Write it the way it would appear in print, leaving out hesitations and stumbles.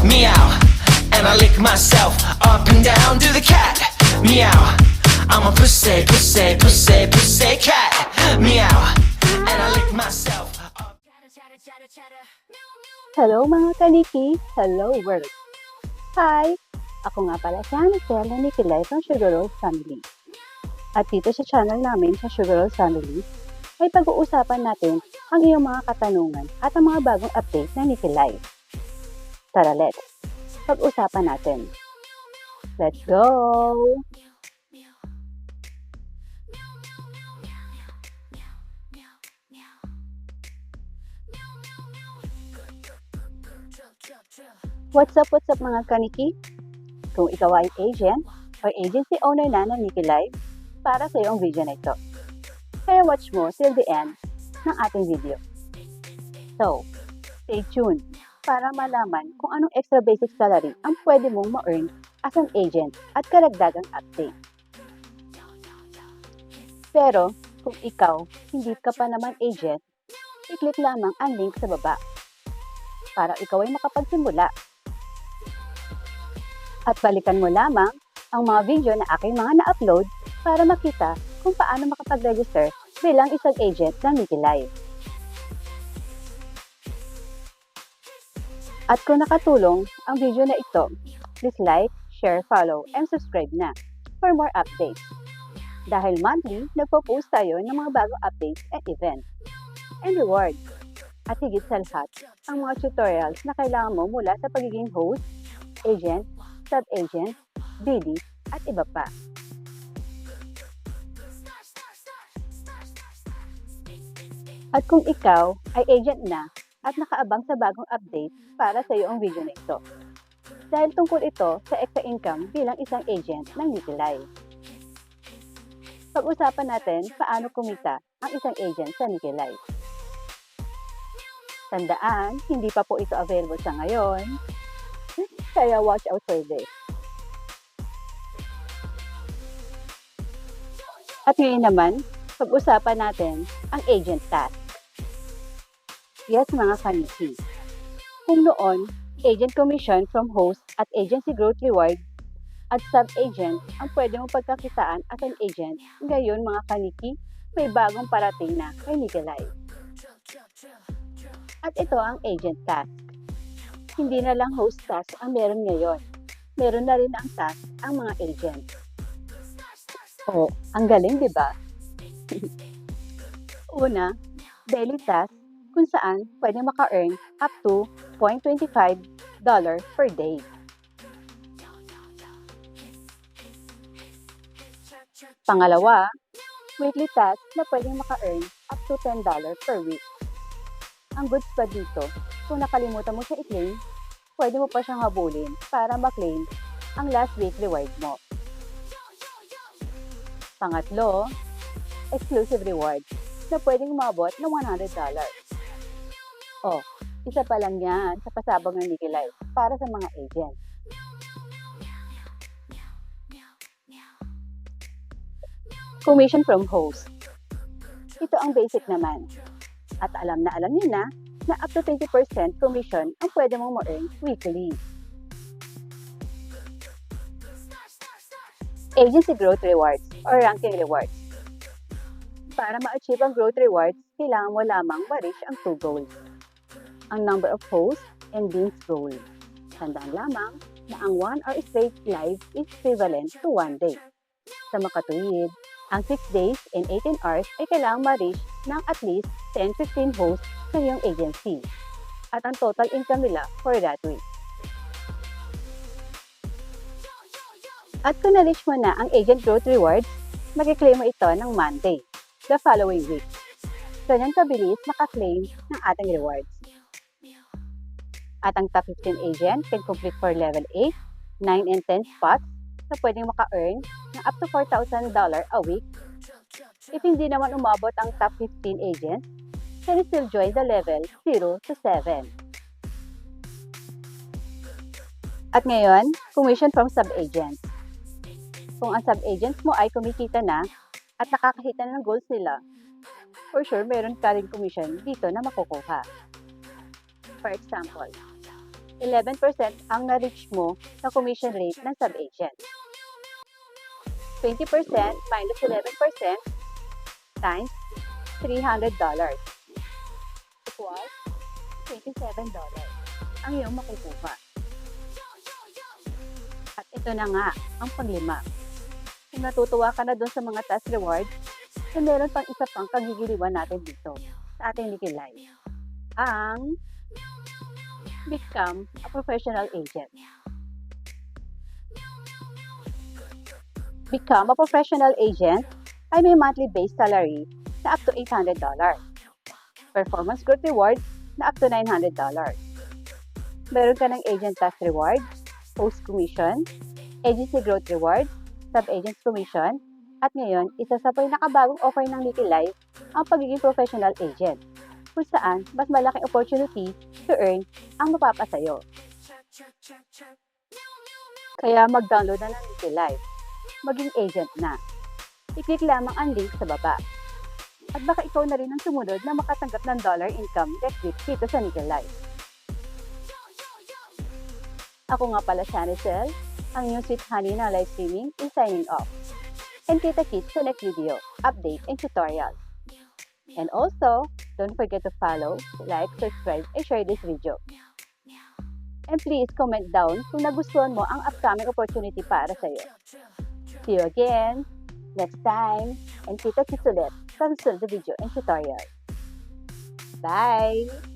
meow. And I lick myself up and down, do the cat, meow. I'm a pussy, pussy, pussy, pussy cat, meow. And I lick myself up. Hello mga kaniki! Hello world! Hi! Ako nga pala si Hansel na Nikilay from Sugar Rolls Family. At dito sa channel namin sa Sugar Rolls Family, ay pag-uusapan natin ang iyong mga katanungan at ang mga bagong update na Nikilay. Tara, let's pag-usapan natin. Let's go! What's up mga kaniki? Kung ikaw ay agent or agency owner na ng Nikilay, para sa iyong video na ito. Kaya watch mo till the end ng ating video. So, stay tuned para malaman kung anong extra basic salary ang pwede mong ma-earn as an agent at karagdagang update. Pero, kung ikaw hindi ka pa naman agent, i-click lamang ang link sa baba para ikaw ay makapagsimula. At balikan mo lamang ang mga video na aking mga na-upload para makita kung paano makapag-register bilang isang agent ng Nikilay. At kung nakatulong ang video na ito, please like, share, follow, and subscribe na for more updates. Dahil monthly, nagpo-post tayo ng mga bagong updates and events and rewards. At higit sa lahat, ang mga tutorials na kailangan mo mula sa pagiging host, agent, sub-agent, BD, at iba pa. At kung ikaw ay agent na at nakaabang sa bagong update para sa iyo ang video na ito. Dahil tungkol ito sa extra income bilang isang agent ng Nikilay. Pag-usapan natin paano kumita ang isang agent sa Nikilay. Tandaan, hindi pa po ito available sa ngayon. Kaya watch out for this. At ngayon naman, pag-usapan natin ang agent task. Yes mga kaniki. Kung noon, agent commission from host at agency growth reward at sub-agent ang pwede mong pagkakitaan as an agent, ngayon mga kaniki, may bagong parating na kay Nikilay. At ito ang agent task. Hindi na lang host task ang meron ngayon. Meron na rin ang task ang mga agent. Oh, ang galing, di ba? Una, daily task kung saan pwede maka-earn up to $0.25 per day. Pangalawa, weekly task na pwede maka-earn up to $10 per week. Ang goods pa dito, kung nakalimutan mo siya i-claim, pwede mo pa siyang habulin para ma-claim ang last week reward mo. Pangatlo, exclusive rewards na pwedeng umabot ng $100. Oh, isa pa lang yan sa pasabog ng Nikilay para sa mga agent. Commission from host. Ito ang basic naman. At alam niyo na up to 20% commission ang pwede mong ma-earn weekly. Agency growth rewards or ranking rewards. Para ma-achieve ang growth rewards, kailangan mo lamang ma-reach ang 2 goals. Ang number of hosts and beans goal. Tandaan lamang na ang 1 hour straight live is equivalent to 1 day. Sa makatuwid, ang 6 days and 18 hours ay kailangang ma-reach ng at least 10-15 hosts sa iyong agency at ang total income nila for that week. At kung na-reach mo na ang agent growth rewards, mag-claim mo ito ng Monday, the following week. Ganyan kabilis maka-claim ng ating rewards. At ang top 15 agent can complete for level 8, 9, and 10 spots na pwedeng maka-earn ng up to $4,000 a week. If hindi naman umabot ang top 15 agents, can still join the level 0 to 7. At ngayon, commission from sub-agents. Kung ang sub-agents mo ay kumikita na at nakakahita na ng goals nila, for sure meron ka rin commission dito na makukuha. For example, 11% ang na-reach mo na commission rate ng sub-agent. 20% minus 11% times $300 equals $27 ang iyong makukuha. At ito na nga ang panglima. Kung natutuwa ka na dun sa mga task rewards, na meron pang isa pang kagigiliwan natin dito sa ating Liquid Life. Ang become a professional agent. Become a professional agent ay may monthly base salary na up to $800. Performance growth reward na up to $900. Meron ka ng agent task reward, post commission, agency growth reward, sub-agents commission, at ngayon, isa sa pinakabagong offer ng Liquid Life ang pagiging professional agent, kung saan mas malaking opportunity to earn ang mapapasayo. Kaya mag-download na ng Liquid Life. Maging agent na. I-click lamang ang link sa baba. At baka ikaw na rin ang sumunod na makatanggap ng dollar income next week dito sa Liquid Life. Ako nga pala, Shanicel, ang inyong sweet honey na live streaming is signing off. And kita-kits sa next video, update, and tutorial. And also, don't forget to follow, like, subscribe, and share this video. And please comment down kung nagustuhan mo ang upcoming opportunity para sa'yo. See you again next time, and kita-kits ulit sa susunod na video and tutorial. Bye!